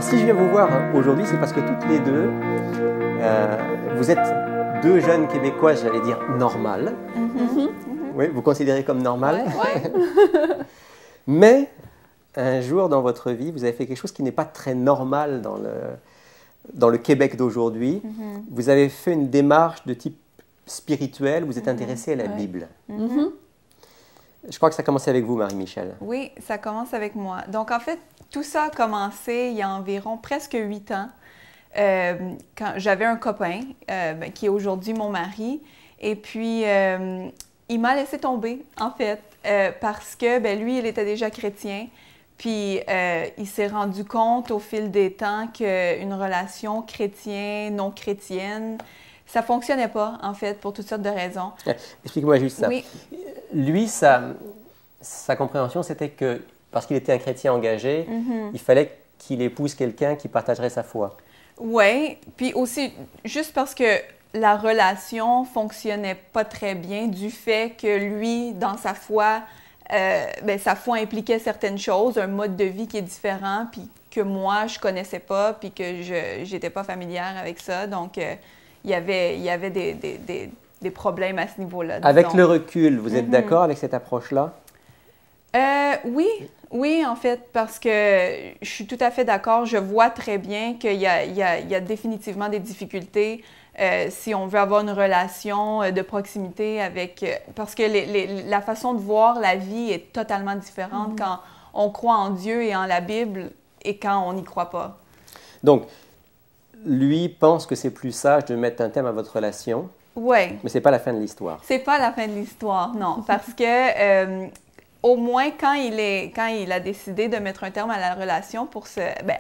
si je viens vous voir aujourd'hui, c'est parce que toutes les deux, vous êtes deux jeunes Québécois, j'allais dire normales. Oui, vous considérez comme normal. Ouais. Mais un jour dans votre vie, vous avez fait quelque chose qui n'est pas très normal dans le Québec d'aujourd'hui. Vous avez fait une démarche de type spirituel, vous êtes intéressé à la Bible. Je crois que ça a commencé avec vous, Marie-Michel. Oui, ça commence avec moi. Donc, en fait, tout ça a commencé il y a environ presque 8 ans, quand j'avais un copain qui est aujourd'hui mon mari. Et puis, il m'a laissé tomber, en fait, parce que lui, il était déjà chrétien. Puis, il s'est rendu compte au fil des temps qu'une relation chrétienne-non chrétienne, ça ne fonctionnait pas, en fait, pour toutes sortes de raisons. Explique-moi juste ça. Oui. Lui, sa compréhension, c'était que, parce qu'il était un chrétien engagé, il fallait qu'il épouse quelqu'un qui partagerait sa foi. Oui, puis aussi, juste parce que la relation fonctionnait pas très bien du fait que lui, dans sa foi, sa foi impliquait certaines choses, un mode de vie qui est différent, puis que moi, je connaissais pas, puis que je n'étais pas familière avec ça. Donc, il y avait des problèmes à ce niveau-là. Avec le recul, vous êtes d'accord avec cette approche-là? Oui, en fait, parce que je suis tout à fait d'accord. Je vois très bien qu'il y a définitivement des difficultés si on veut avoir une relation de proximité avec... parce que la façon de voir la vie est totalement différente quand on croit en Dieu et en la Bible et quand on n'y croit pas. Donc, lui pense que c'est plus sage de mettre un terme à votre relation. Oui. Mais ce n'est pas la fin de l'histoire. C'est pas la fin de l'histoire, non. Parce que... au moins, quand il a décidé de mettre un terme à la relation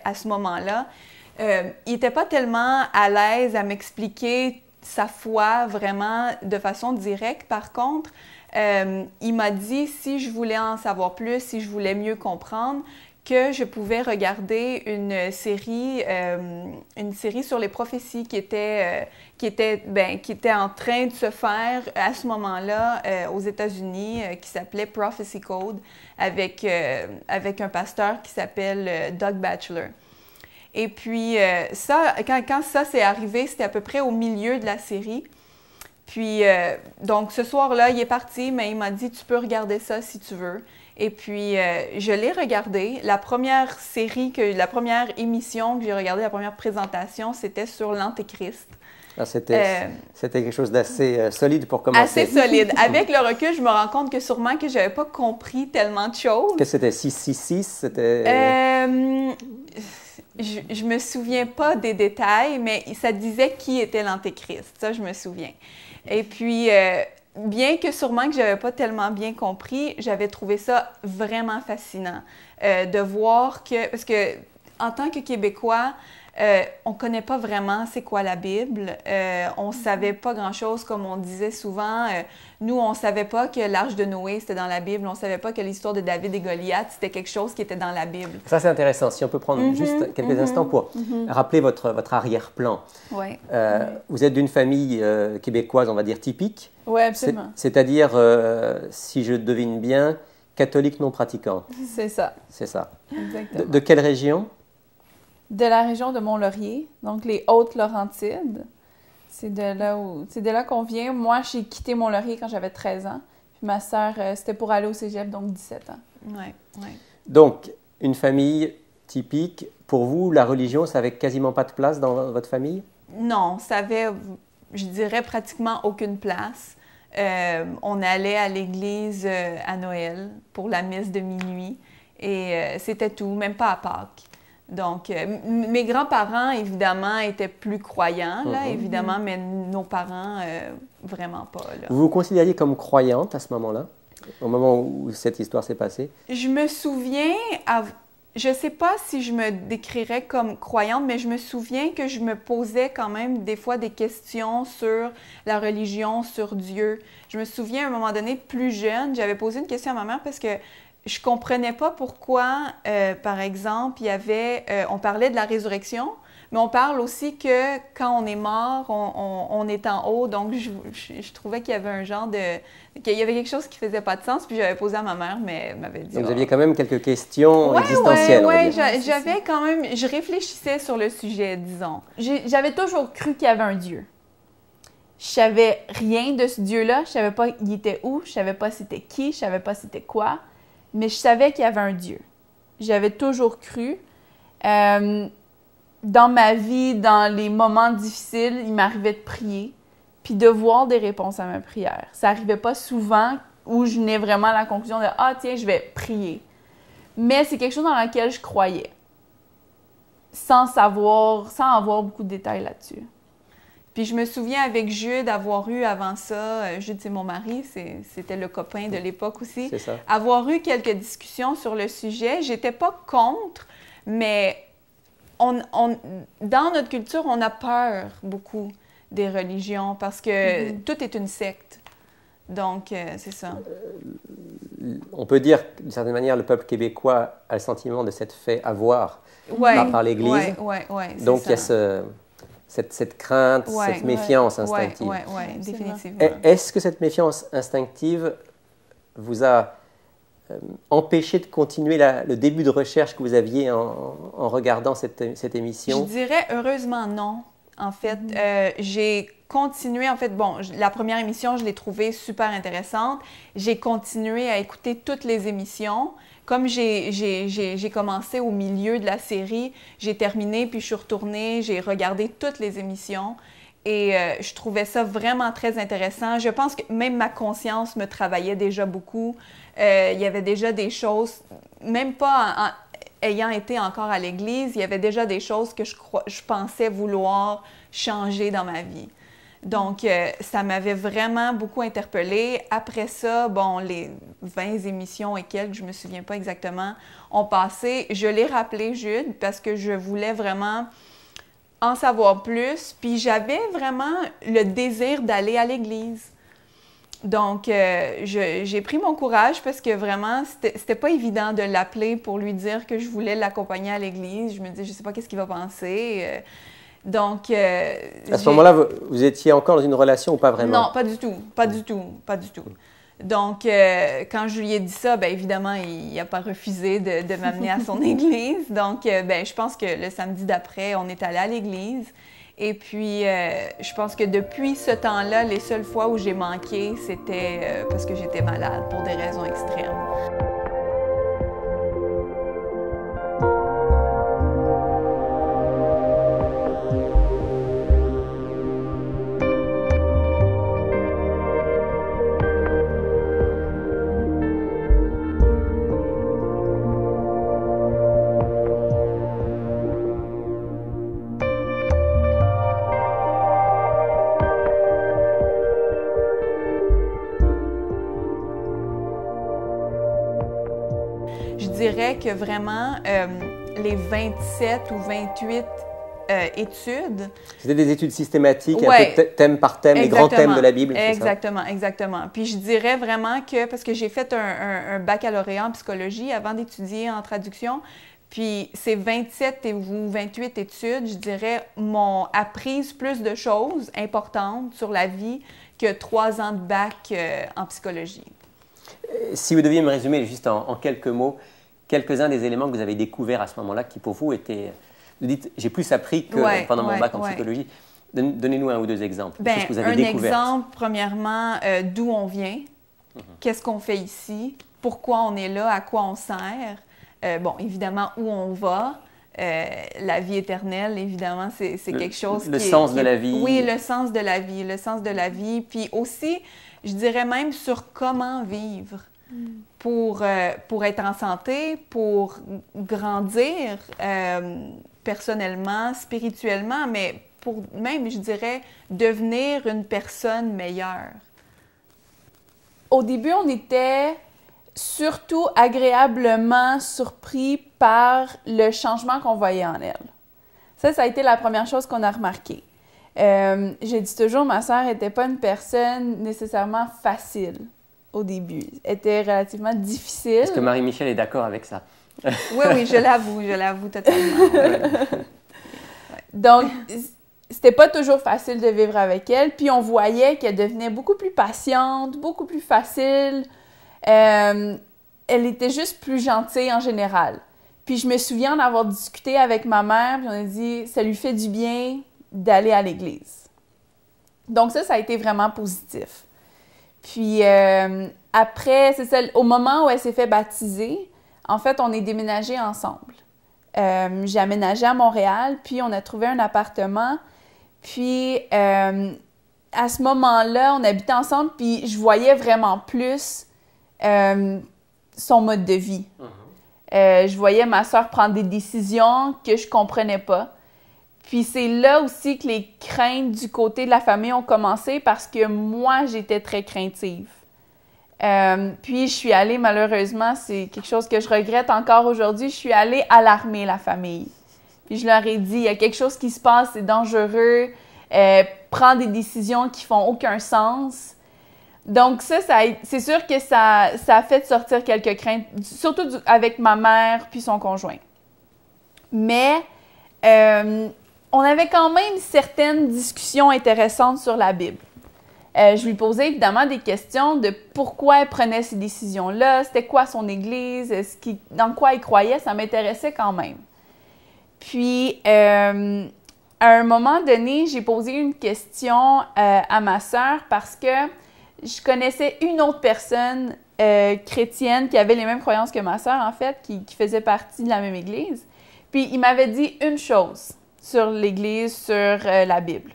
à ce moment-là, il n'était pas tellement à l'aise à m'expliquer sa foi vraiment de façon directe. Par contre, il m'a dit si je voulais en savoir plus, si je voulais mieux comprendre, que je pouvais regarder une série sur les prophéties qui était en train de se faire à ce moment-là aux États-Unis, qui s'appelait Prophecy Code, avec un pasteur qui s'appelle Doug Batchelor. Et puis, quand ça s'est arrivé, c'était à peu près au milieu de la série. Puis, donc, ce soir-là, il est parti, mais il m'a dit « Tu peux regarder ça si tu veux ». Et puis, je l'ai regardé. La première émission que j'ai regardée, la première présentation, c'était sur l'Antéchrist. Ah, c'était quelque chose d'assez solide pour commencer. Assez solide. Avec le recul, je me rends compte que sûrement que je n'avais pas compris tellement de choses. Qu'est-ce que c'était? 666? C'était... Je me souviens pas des détails, mais ça disait qui était l'Antéchrist. Ça, je me souviens. Et puis... bien que sûrement que je n'avais pas tellement bien compris, j'avais trouvé ça vraiment fascinant de voir que... Parce que en tant que Québécois, on ne connaît pas vraiment c'est quoi la Bible. On ne savait pas grand-chose, comme on disait souvent. Nous, on ne savait pas que l'Arche de Noé, c'était dans la Bible. On ne savait pas que l'histoire de David et Goliath, c'était quelque chose qui était dans la Bible. Ça, c'est intéressant. Si on peut prendre juste quelques instants pour rappeler votre arrière-plan. Oui. Vous êtes d'une famille québécoise, on va dire, typique. Oui, absolument. C'est-à-dire, si je devine bien, catholique non pratiquant. C'est ça. C'est ça. Exactement. De quelle région? De la région de Mont-Laurier, donc les Hautes-Laurentides. C'est de là qu'on vient. Moi, j'ai quitté Mont-Laurier quand j'avais 13 ans. Puis ma sœur, c'était pour aller au cégep, donc 17 ans. Oui, oui. Donc, une famille typique. Pour vous, la religion, ça n'avait quasiment pas de place dans votre famille? Non, ça avait, je dirais, pratiquement aucune place. On allait à l'église à Noël pour la messe de minuit et c'était tout, même pas à Pâques. Donc, mes grands-parents, évidemment, étaient plus croyants, là, évidemment, mais nos parents, vraiment pas. Là. Vous vous considériez comme croyante à ce moment-là, au moment où cette histoire s'est passée? Je me souviens, je ne sais pas si je me décrirais comme croyante, mais je me souviens que je me posais quand même des fois des questions sur la religion, sur Dieu. Je me souviens, à un moment donné, plus jeune, j'avais posé une question à ma mère parce que je comprenais pas pourquoi, par exemple, on parlait de la résurrection, Mais on parle aussi que quand on est mort, on est en haut. Donc, je trouvais qu'il y avait un genre de... qu'il y avait quelque chose qui faisait pas de sens. Puis j'avais posé à ma mère, mais elle m'avait dit... Donc, vous aviez quand même quelques questions existentielles. Oui, j'avais quand même... Je réfléchissais sur le sujet, disons. J'avais toujours cru qu'il y avait un Dieu. Je savais rien de ce Dieu-là. Je savais pas il était où. Je savais pas c'était qui. Je savais pas c'était quoi. Mais je savais qu'il y avait un Dieu. J'avais toujours cru. Dans ma vie, dans les moments difficiles, il m'arrivait de prier, puis de voir des réponses à ma prière. Ça n'arrivait pas souvent où je venais vraiment à la conclusion de « Ah, tiens, je vais prier ». Mais c'est quelque chose dans lequel je croyais, sans avoir beaucoup de détails là-dessus. Puis je me souviens avec Jude avoir eu avant ça, Jude c'est mon mari, c'était le copain de l'époque aussi, c'est ça. Avoir eu quelques discussions sur le sujet. J'étais pas contre, mais dans notre culture, on a peur beaucoup des religions parce que tout est une secte. Donc, c'est ça. On peut dire, d'une certaine manière, le peuple québécois a le sentiment de s'être fait avoir par l'Église. Donc, il y a cette crainte, cette méfiance instinctive. Oui, définitivement. Est-ce que cette méfiance instinctive vous a empêché de continuer le début de recherche que vous aviez en regardant cette émission? Je dirais heureusement non. En fait, j'ai continué. En fait, bon, la première émission, je l'ai trouvée super intéressante. J'ai continué à écouter toutes les émissions. Comme j'ai commencé au milieu de la série, j'ai terminé, puis je suis retournée, j'ai regardé toutes les émissions. Et je trouvais ça vraiment très intéressant. Je pense que même ma conscience me travaillait déjà beaucoup. Il y avait déjà des choses, même pas ayant été encore à l'Église, il y avait déjà des choses que je pensais vouloir changer dans ma vie. Donc, ça m'avait vraiment beaucoup interpellée. Après ça, bon, les 20 émissions et quelques, je ne me souviens pas exactement, ont passé. Je l'ai rappelé, Jude, parce que je voulais vraiment en savoir plus. Puis j'avais vraiment le désir d'aller à l'Église. Donc, j'ai pris mon courage parce que vraiment, c'était pas évident de l'appeler pour lui dire que je voulais l'accompagner à l'église. Je me disais, je sais pas qu'est-ce qu'il va penser. Donc, à ce moment-là, vous étiez encore dans une relation ou pas vraiment? Non, pas du tout. Pas du tout. Pas du tout. Donc, quand je lui ai dit ça, bien évidemment, il n'a pas refusé de m'amener à son église. Donc, ben, je pense que le samedi d'après, on est allé à l'église. Et puis, je pense que depuis ce temps-là, les seules fois où j'ai manqué, c'était parce que j'étais malade pour des raisons extrêmes. Je dirais que vraiment, les 27 ou 28 études... C'était des études systématiques, un peu thème par thème, les grands thèmes de la Bible, c'est ça? Exactement. Puis je dirais vraiment que, parce que j'ai fait un baccalauréat en psychologie avant d'étudier en traduction, puis ces 27 ou 28 études, je dirais, m'ont appris plus de choses importantes sur la vie que 3 ans de bac en psychologie. Si vous deviez me résumer juste en quelques mots, quelques-uns des éléments que vous avez découverts à ce moment-là qui pour vous étaient... Vous dites, j'ai plus appris que pendant mon bac en psychologie. Donnez-nous 1 ou 2 exemples, choses que vous avez découvertes. Un exemple, premièrement, d'où on vient, qu'est-ce qu'on fait ici, pourquoi on est là, à quoi on sert. Bon, évidemment, où on va. La vie éternelle, évidemment, c'est quelque chose le sens de la vie. Oui, le sens de la vie, le sens de la vie. Puis aussi, je dirais même sur comment vivre pour être en santé, pour grandir personnellement, spirituellement, mais pour même, je dirais, devenir une personne meilleure. Au début, on était surtout agréablement surpris par le changement qu'on voyait en elle. Ça a été la première chose qu'on a remarqué. J'ai dit toujours, ma sœur n'était pas une personne nécessairement facile au début. Elle était relativement difficile. Est-ce que Marie-Michel est d'accord avec ça? Oui, je l'avoue totalement. Donc, c'était pas toujours facile de vivre avec elle. Puis on voyait qu'elle devenait beaucoup plus patiente, beaucoup plus facile. Elle était juste plus gentille en général. Puis je me souviens d'avoir discuté avec ma mère, puis on a dit, ça lui fait du bien d'aller à l'église. Donc ça a été vraiment positif. Puis après, c'est ça, au moment où elle s'est fait baptiser, en fait, on est déménagés ensemble. J'ai aménagé à Montréal, puis on a trouvé un appartement. Puis à ce moment-là, on habitait ensemble, puis je voyais vraiment plus son mode de vie. Je voyais ma soeur prendre des décisions que je comprenais pas. Puis c'est là aussi que les craintes du côté de la famille ont commencé parce que moi, j'étais très craintive. Puis je suis allée, malheureusement, c'est quelque chose que je regrette encore aujourd'hui, je suis allée alarmer la famille. Puis je leur ai dit, il y a quelque chose qui se passe, c'est dangereux, prendre des décisions qui font aucun sens. Donc c'est sûr que ça a fait sortir quelques craintes, surtout avec ma mère puis son conjoint. Mais on avait quand même certaines discussions intéressantes sur la Bible. Je lui posais évidemment des questions de pourquoi elle prenait ces décisions-là, c'était quoi son Église, dans quoi elle croyait, ça m'intéressait quand même. Puis, à un moment donné, j'ai posé une question à ma sœur parce que je connaissais une autre personne chrétienne qui avait les mêmes croyances que ma sœur, en fait, qui faisait partie de la même Église. Puis, il m'avait dit une chose sur l'Église, sur la Bible.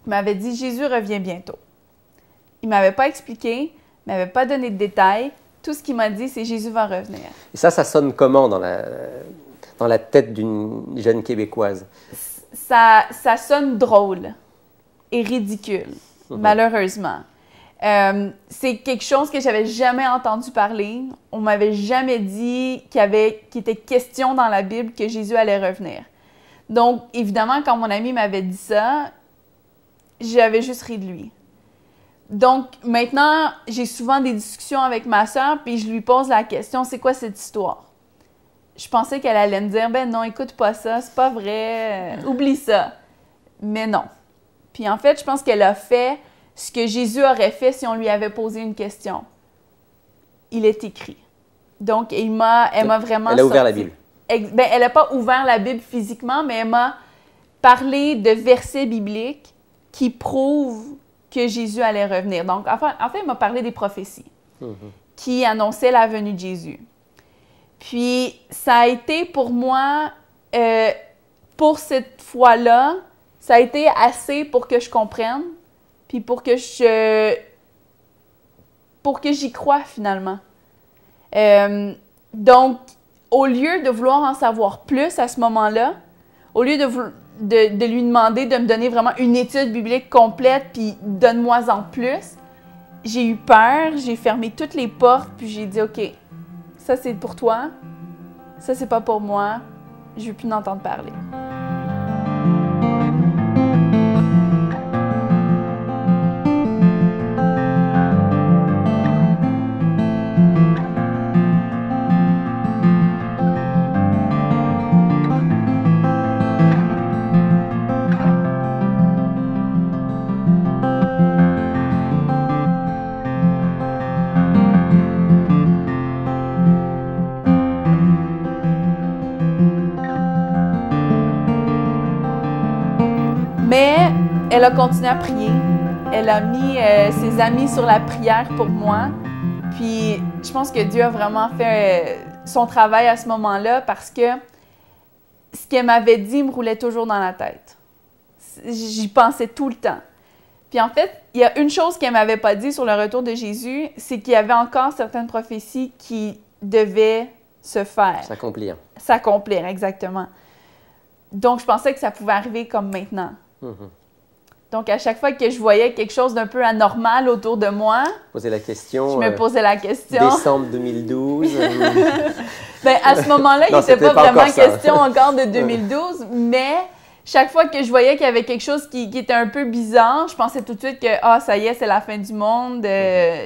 Il m'avait dit « Jésus revient bientôt ». Il ne m'avait pas expliqué, il ne m'avait pas donné de détails. Tout ce qu'il m'a dit, c'est « Jésus va revenir ». Et ça sonne comment dans la tête d'une jeune Québécoise? Ça sonne drôle et ridicule, malheureusement. C'est quelque chose que j'avais jamais entendu parler. On m'avait jamais dit qu'il était question dans la Bible que Jésus allait revenir. Donc, évidemment, quand mon ami m'avait dit ça, j'avais juste ri de lui. Donc, maintenant, j'ai souvent des discussions avec ma sœur, puis je lui pose la question, c'est quoi cette histoire? Je pensais qu'elle allait me dire, ben non, écoute pas ça, c'est pas vrai, oublie ça. Mais non. Puis en fait, je pense qu'elle a fait ce que Jésus aurait fait si on lui avait posé une question. Il est écrit. Donc, elle m'a vraiment Elle a ouvert la Bible. Ben, elle n'a pas ouvert la Bible physiquement, mais elle m'a parlé de versets bibliques qui prouvent que Jésus allait revenir. Donc, en fait, elle m'a parlé des prophéties qui annonçaient la venue de Jésus. Puis, ça a été pour moi, pour cette fois-là, ça a été assez pour que je comprenne, puis pour que j'y croie finalement. Donc, au lieu de vouloir en savoir plus à ce moment-là, au lieu de lui demander de me donner vraiment une étude biblique complète, puis donne-moi-en plus, j'ai eu peur, j'ai fermé toutes les portes, puis j'ai dit « OK, ça c'est pour toi, ça c'est pas pour moi, je veux plus en entendre parler. » Mais elle a continué à prier. Elle a mis ses amis sur la prière pour moi. Puis je pense que Dieu a vraiment fait son travail à ce moment-là parce que ce qu'elle m'avait dit me roulait toujours dans la tête. J'y pensais tout le temps. Puis en fait, il y a une chose qu'elle ne m'avait pas dit sur le retour de Jésus, c'est qu'il y avait encore certaines prophéties qui devaient se faire. S'accomplir. S'accomplir, exactement. Donc, je pensais que ça pouvait arriver comme maintenant. Donc, à chaque fois que je voyais quelque chose d'un peu anormal autour de moi, poser la question, je me posais la question. Décembre 2012. Bien, à ce moment-là, il n'était pas vraiment question encore de 2012, mais chaque fois que je voyais qu'il y avait quelque chose qui était un peu bizarre, je pensais tout de suite que « Ah, ça y est, c'est la fin du monde,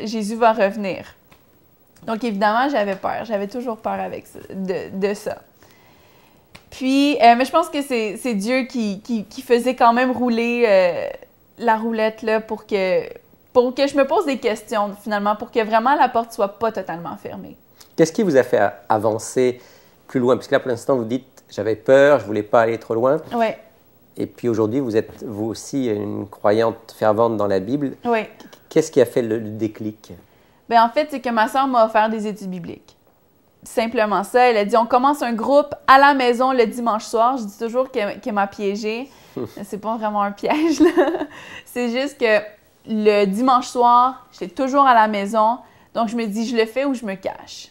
Jésus va revenir. » Donc, évidemment, j'avais peur. J'avais toujours peur de ça. Puis, mais je pense que c'est Dieu qui faisait quand même rouler la roulette là, pour que je me pose des questions, finalement, pour que vraiment la porte soit pas totalement fermée. Qu'est-ce qui vous a fait avancer plus loin? Parce que là, pour l'instant, vous dites, j'avais peur, je voulais pas aller trop loin. Oui. Et puis aujourd'hui, vous êtes vous aussi une croyante fervente dans la Bible. Oui. Qu'est-ce qui a fait le déclic? Bien, en fait, c'est que ma sœur m'a offert des études bibliques. Simplement ça. Elle a dit, on commence un groupe à la maison le dimanche soir. Je dis toujours qu'elle m'a piégée. C'est pas vraiment un piège, là. C'est juste que le dimanche soir, j'étais toujours à la maison. Donc, je me dis, je le fais ou je me cache.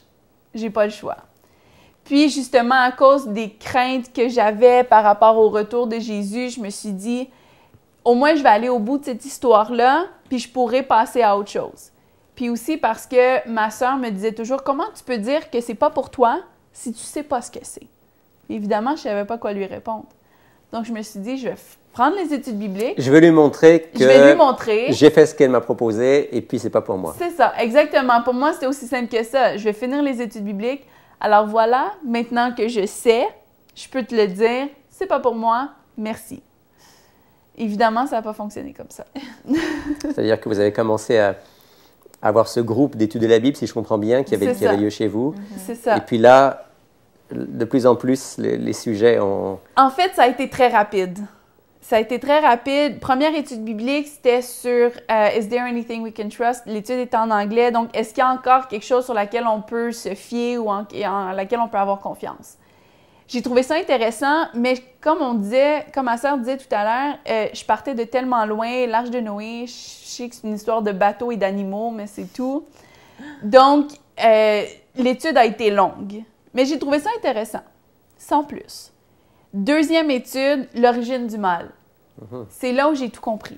J'ai pas le choix. Puis, justement, à cause des craintes que j'avais par rapport au retour de Jésus, je me suis dit, au moins, je vais aller au bout de cette histoire-là, puis je pourrai passer à autre chose. Puis aussi parce que ma sœur me disait toujours, comment tu peux dire que c'est pas pour toi si tu sais pas ce que c'est? Évidemment, je savais pas quoi lui répondre. Donc, je me suis dit, je vais prendre les études bibliques. Je vais lui montrer que je vais lui montrer. J'ai fait ce qu'elle m'a proposé et puis c'est pas pour moi. C'est ça, exactement. Pour moi, c'était aussi simple que ça. Je vais finir les études bibliques. Alors voilà, maintenant que je sais, je peux te le dire, c'est pas pour moi, merci. Évidemment, ça n'a pas fonctionné comme ça. C'est-à-dire que vous avez commencé à avoir ce groupe d'études de la Bible, si je comprends bien, qui avait lieu chez vous. C'est ça. Et puis là, de plus en plus, les sujets ont... En fait, ça a été très rapide. Ça a été très rapide. Première étude biblique, c'était sur Is there anything we can trust? L'étude était en anglais. Donc, est-ce qu'il y a encore quelque chose sur laquelle on peut se fier ou en laquelle on peut avoir confiance? J'ai trouvé ça intéressant, mais comme ma sœur disait tout à l'heure, je partais de tellement loin. L'Arche de Noé, je sais que c'est une histoire de bateaux et d'animaux, mais c'est tout. Donc, l'étude a été longue. Mais j'ai trouvé ça intéressant, sans plus. Deuxième étude, l'origine du mal. C'est là où j'ai tout compris.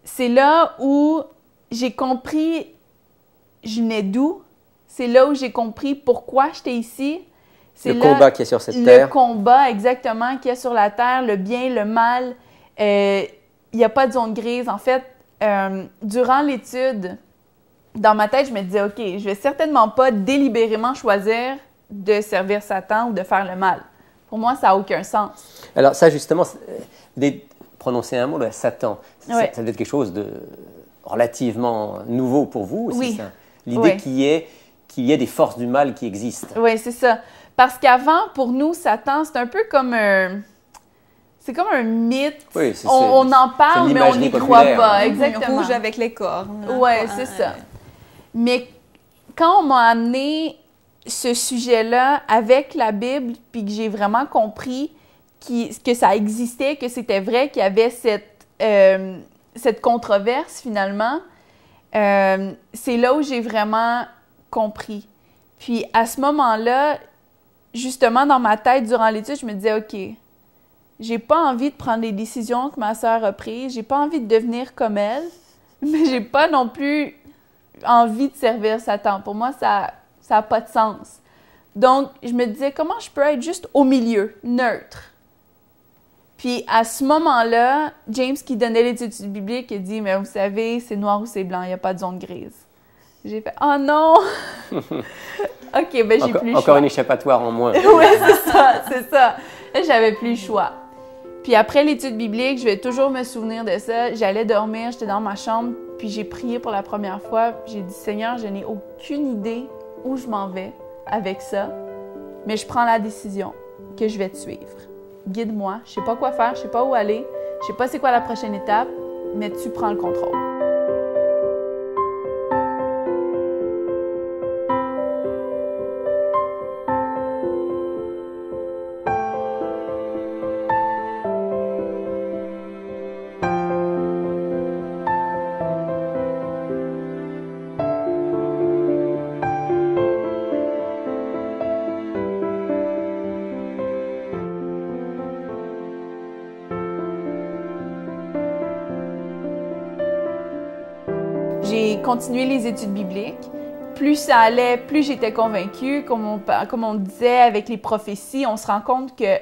C'est là où j'ai compris je venais d'où. C'est là où j'ai compris pourquoi j'étais ici. C'est le combat qui est sur cette terre. Le combat, exactement, qui est sur la terre, le bien, le mal. Il n'y a pas de zone grise. En fait, durant l'étude, dans ma tête, je me disais, OK, je vais certainement pas délibérément choisir de servir Satan ou de faire le mal. Pour moi, ça n'a aucun sens. Alors ça, justement, prononcer un mot, là, Satan, ouais. Ça doit être quelque chose de relativement nouveau pour vous aussi, oui. ça. L'idée qu'il y ait des forces du mal qui existent. Oui, c'est ça. Parce qu'avant, pour nous, Satan, c'est un peu comme un... C'est comme un mythe. Oui, on en parle, mais on n'y croit pas. Exactement. Rouge avec les cornes. Oui, c'est ça. Mais quand on m'a amené ce sujet-là avec la Bible, puis que j'ai vraiment compris que ça existait, que c'était vrai, qu'il y avait cette controverse, finalement, c'est là où j'ai vraiment compris. Puis à ce moment-là, justement, dans ma tête, durant l'étude, je me disais, OK, j'ai pas envie de prendre les décisions que ma sœur a prises, j'ai pas envie de devenir comme elle, mais j'ai pas non plus envie de servir Satan. Pour moi, ça n'a pas de sens. Donc, je me disais, comment je peux être juste au milieu, neutre? Puis, à ce moment-là, James, qui donnait l'étude biblique, a dit, mais vous savez, c'est noir ou c'est blanc, il n'y a pas de zone grise. J'ai fait, oh non! OK, ben j'ai plus le choix. Encore une échappatoire en moins. Oui, c'est ça. Là, j'avais plus le choix. Puis après l'étude biblique, je vais toujours me souvenir de ça. J'allais dormir, j'étais dans ma chambre, puis j'ai prié pour la première fois. J'ai dit, Seigneur, je n'ai aucune idée où je m'en vais avec ça, mais je prends la décision que je vais te suivre. Guide-moi. Je sais pas quoi faire, je sais pas où aller, je sais pas c'est quoi la prochaine étape, mais tu prends le contrôle. J'ai continué les études bibliques. Plus ça allait, plus j'étais convaincue. Comme on disait avec les prophéties, on se rend compte que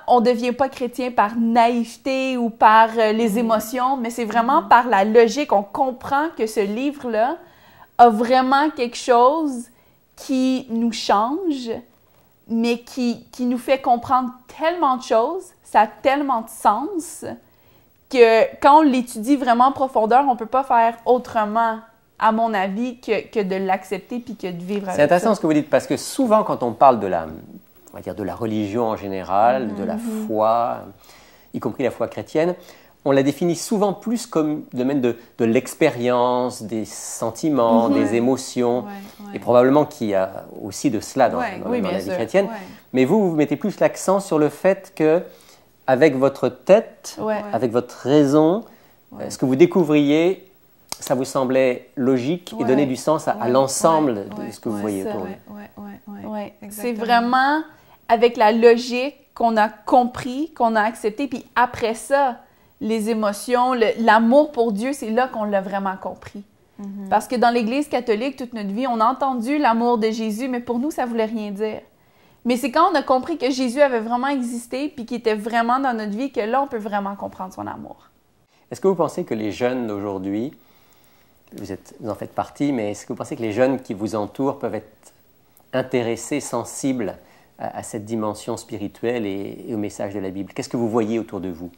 on devient pas chrétien par naïveté ou par les émotions, mais c'est vraiment par la logique. On comprend que ce livre-là a vraiment quelque chose qui nous change, mais qui nous fait comprendre tellement de choses, ça a tellement de sens, que quand on l'étudie vraiment en profondeur, on ne peut pas faire autrement, à mon avis, que de l'accepter puis que de vivre avec ça. C'est intéressant ce que vous dites, parce que souvent, quand on parle de la, on va dire, de la religion en général, de la foi, y compris la foi chrétienne, on la définit souvent plus comme domaine de l'expérience, des sentiments, des émotions, et probablement qu'il y a aussi de cela dans la vie chrétienne. Mais vous mettez plus l'accent sur le fait que, avec votre tête, avec votre raison, ce que vous découvriez, ça vous semblait logique et donnait du sens à l'ensemble de ce que vous voyez autour de vous. C'est vraiment avec la logique qu'on a compris, qu'on a accepté, puis après ça, les émotions, l'amour pour Dieu, c'est là qu'on l'a vraiment compris. Parce que dans l'Église catholique, toute notre vie, on a entendu l'amour de Jésus, mais pour nous, ça ne voulait rien dire. Mais c'est quand on a compris que Jésus avait vraiment existé puis qu'il était vraiment dans notre vie que là, on peut vraiment comprendre son amour. Est-ce que vous pensez que les jeunes d'aujourd'hui, vous en faites partie, mais est-ce que vous pensez que les jeunes qui vous entourent peuvent être intéressés, sensibles à cette dimension spirituelle et au message de la Bible? Qu'est-ce que vous voyez autour de vous?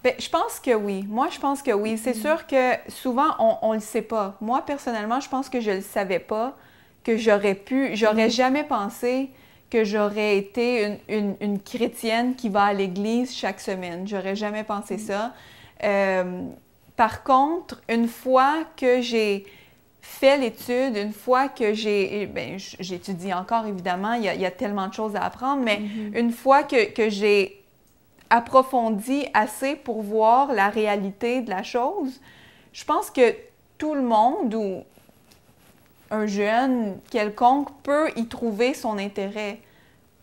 Bien, je pense que oui. Moi, je pense que oui. C'est sûr que souvent, on ne le sait pas. Moi, personnellement, je pense que je ne le savais pas, que j'aurais jamais pensé que j'aurais été une chrétienne qui va à l'église chaque semaine. J'aurais jamais pensé ça. Par contre, une fois que j'ai fait l'étude, une fois que j'étudie encore, évidemment, il y a tellement de choses à apprendre, mais une fois que j'ai approfondi assez pour voir la réalité de la chose, je pense que tout le monde ou un jeune quelconque peut y trouver son intérêt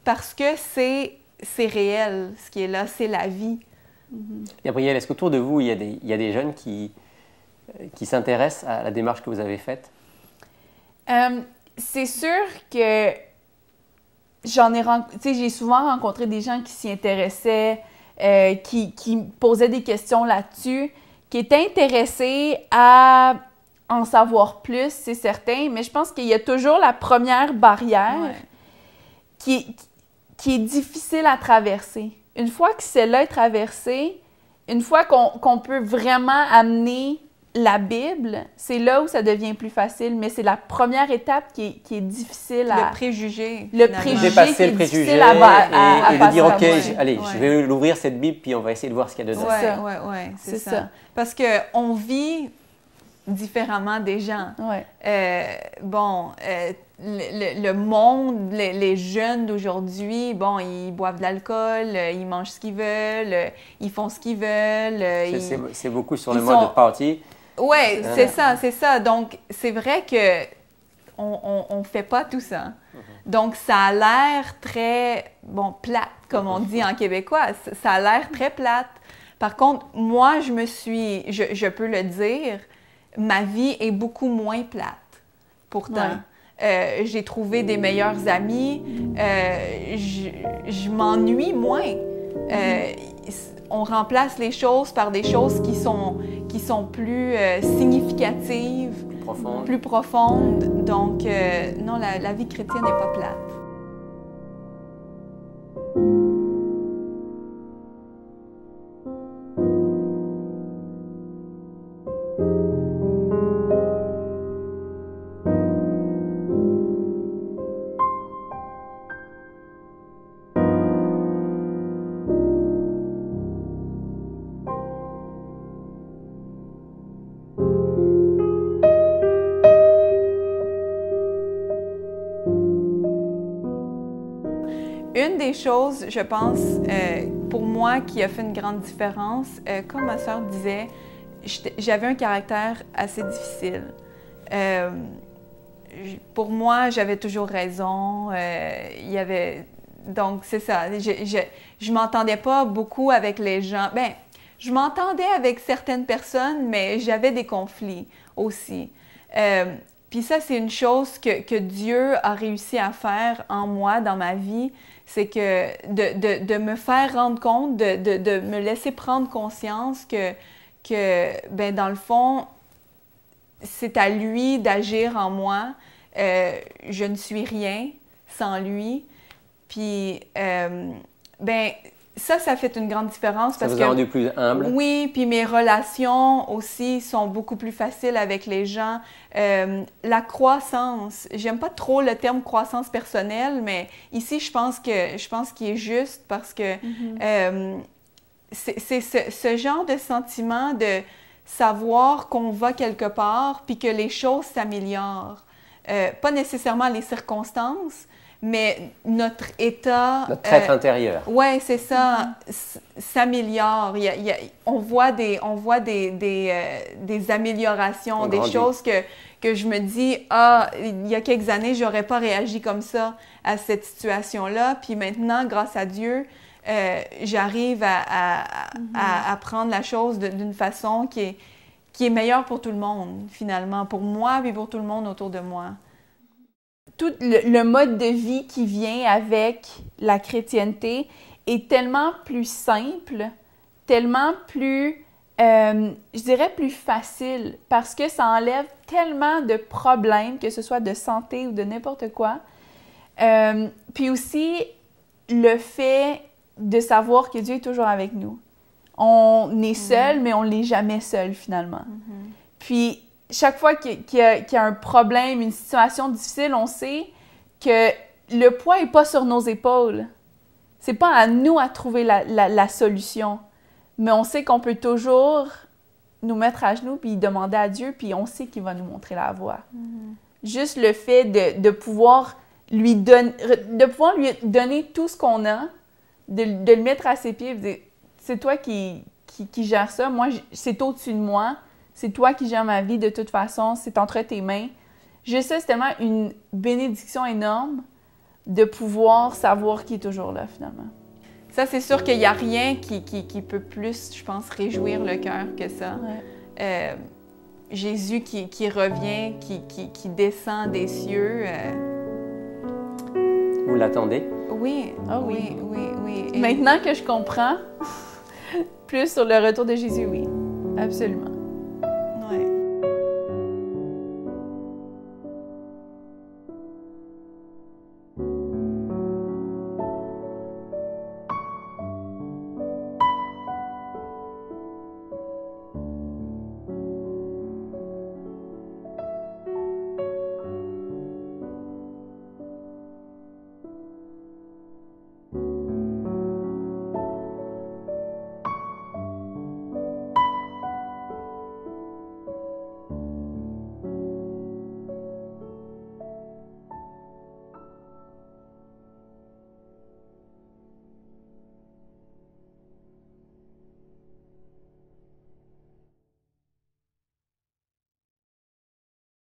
parce que c'est réel, ce qui est là, c'est la vie. Gabrielle, est-ce qu'autour de vous, il y a des jeunes qui s'intéressent à la démarche que vous avez faite? C'est sûr que j'ai souvent rencontré des gens qui s'y intéressaient, qui posaient des questions là-dessus, qui étaient intéressés à en savoir plus, c'est certain, mais je pense qu'il y a toujours la première barrière qui est difficile à traverser. Une fois que celle-là est traversée, une fois qu'on peut vraiment amener la Bible, c'est là où ça devient plus facile, mais c'est la première étape qui est difficile à... Le préjugé. Le préjugé dépasser le préjugé et de dire, OK, je vais l'ouvrir cette Bible, puis on va essayer de voir ce qu'il y a dedans. Oui, c'est ça. Parce qu'on vit différemment des gens. Le monde, les jeunes d'aujourd'hui, bon, ils boivent de l'alcool, ils mangent ce qu'ils veulent, ils font ce qu'ils veulent. C'est beaucoup sur le mode de party. Oui, c'est ça. Donc, c'est vrai que on fait pas tout ça. Donc, ça a l'air très, plate, comme on dit en québécois. Ça a l'air très plate. Par contre, moi, je peux le dire, ma vie est beaucoup moins plate, pourtant. J'ai trouvé des meilleurs amis, je m'ennuie moins. On remplace les choses par des choses qui sont plus significatives, plus profondes. Donc, non, la vie chrétienne n'est pas plate. Une des choses, je pense, pour moi, qui a fait une grande différence, comme ma sœur disait, j'avais un caractère assez difficile. Pour moi, j'avais toujours raison. Donc, c'est ça. Je m'entendais pas beaucoup avec les gens. Bien, je m'entendais avec certaines personnes, mais j'avais des conflits aussi. Puis ça, c'est une chose que Dieu a réussi à faire en moi, dans ma vie, c'est que de me faire rendre compte, de me laisser prendre conscience que dans le fond, c'est à lui d'agir en moi. Je ne suis rien sans lui. Puis, ben ça fait une grande différence. Ça vous a rendu plus humble? Oui, puis mes relations aussi sont beaucoup plus faciles avec les gens. La croissance, j'aime pas trop le terme croissance personnelle, mais ici, je pense qu'il est juste parce que c'est ce genre de sentiment de savoir qu'on va quelque part puis que les choses s'améliorent. Pas nécessairement les circonstances, mais notre état... Notre être intérieur. Oui, c'est ça, s'améliore. On voit des améliorations, des choses que je me dis, il y a quelques années, j'aurais pas réagi comme ça à cette situation-là. Puis maintenant, grâce à Dieu, j'arrive à prendre la chose d'une façon qui est meilleure pour tout le monde, finalement, pour moi et pour tout le monde autour de moi. Tout le mode de vie qui vient avec la chrétienté est tellement plus simple, tellement plus, je dirais plus facile, parce que ça enlève tellement de problèmes, que ce soit de santé ou de n'importe quoi. Puis aussi, le fait de savoir que Dieu est toujours avec nous. On est seul, mais on ne l'est jamais seul, finalement. Puis, chaque fois qu'il y a un problème, une situation difficile, on sait que le poids n'est pas sur nos épaules. C'est pas à nous à trouver la solution. Mais on sait qu'on peut toujours nous mettre à genoux puis demander à Dieu, puis on sait qu'il va nous montrer la voie. Juste le fait de pouvoir lui donner tout ce qu'on a, de le mettre à ses pieds et de dire, c'est toi qui gères ça, moi, c'est au-dessus de moi. C'est toi qui gères ma vie de toute façon, c'est entre tes mains. Juste ça, c'est tellement une bénédiction énorme de pouvoir savoir qu'il est toujours là, finalement. Ça, c'est sûr qu'il n'y a rien qui peut plus, je pense, réjouir le cœur que ça. Ouais. Jésus qui revient, qui descend des cieux. Vous l'attendez? Oui. Oh, oui. Oui. Maintenant que je comprends plus sur le retour de Jésus, oui. Absolument.